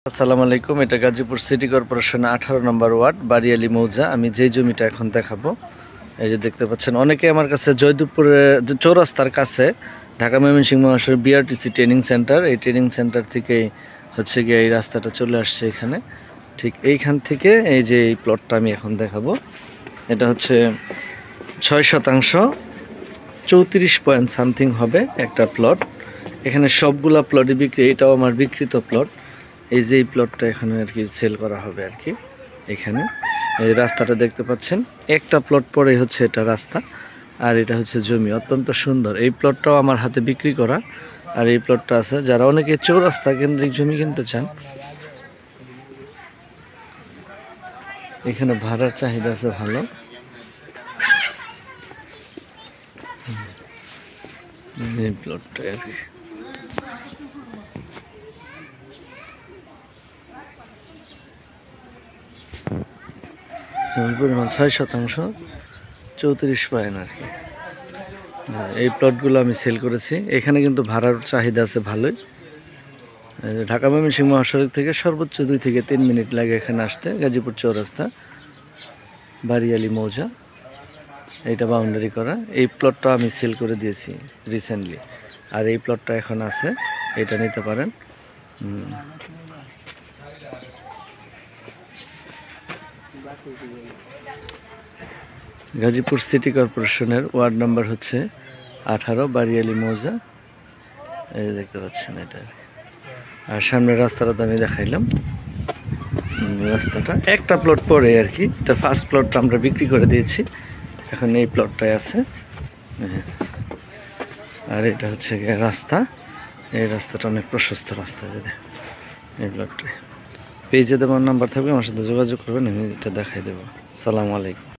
আসসালামু আলাইকুম। এটা গাজীপুর সিটি কর্পোরেশন 18 নম্বর ওয়ার্ড বাড়িয়ালি মৌজা। আমি যেই জমিটা এখন দেখাবো, এই যে দেখতে পাচ্ছেন, অনেকে আমার কাছে জয়দেবপুরের চৌরাস্তার কাছে ঢাকা ময়মনসিংহ মহাসড়ক বিআরটিসি ট্রেনিং সেন্টার, এই ট্রেনিং সেন্টার থেকেই হচ্ছে গিয়ে এই রাস্তাটা চলে আসছে এখানে। ঠিক এইখান থেকে এই যে এই প্লটটা আমি এখন দেখাবো, এটা হচ্ছে 6% 34 পয়েন্ট সামথিং হবে একটা প্লট। এখানে সবগুলা প্লটই বিক্রি, এটাও আমার বিক্রিত প্লট। এই যে এই প্লটটা এখানে আর কি সেল করা হবে আর কি। এখানে এই রাস্তাটা দেখতে পাচ্ছেন, একটা প্লট পরেই হচ্ছে এটা রাস্তা, আর এটা হচ্ছে জমি, অত্যন্ত সুন্দর। এই প্লটটাও আমার হাতে বিক্রি করা, আর এই প্লটটা আছে যারা অনেকে চৌরাস্তা কেন্দ্রিক জমি কিনতে চান। এখানে ভাড়ার চাহিদা আছে ভালো। এই প্লটটা আর কি পরিমাণ 6% 34 পয়েন্ট আর কি। এই প্লটগুলো আমি সেল করেছি। এখানে কিন্তু ভাড়ার চাহিদা আছে ভালোই। ঢাকা ময়মনসিংহ মহাসড়ক থেকে সর্বোচ্চ 2 থেকে 3 মিনিট লাগে এখানে আসতে। গাজীপুর চৌরাস্তা বাড়িয়ালি মৌজা, এইটা বাউন্ডারি করা। এই প্লটটা আমি সেল করে দিয়েছি রিসেন্টলি, আর এই প্লটটা এখন আছে, এটা নিতে পারেন। গাজীপুর সিটি কর্পোরেশনের ওয়ার্ড নাম্বার হচ্ছে 18 বাড়িয়ালি মৌজা। এই দেখতে পাচ্ছেন এটা, আর সামনের রাস্তাটা তো আমি দেখাইলাম। রাস্তাটা একটা প্লট পরে আর কি, এটা ফার্স্ট প্লটটা আমরা বিক্রি করে দিয়েছি, এখন এই প্লটটাই আছে। আর এটা হচ্ছে রাস্তা, এই রাস্তাটা অনেক প্রশস্ত রাস্তা। এই প্লটটা পেজে দেওয়ার নাম্বার থাকবে, আমার সাথে যোগাযোগ করবেন, আমি এটা দেখাই দেবো। আসসালামু আলাইকুম।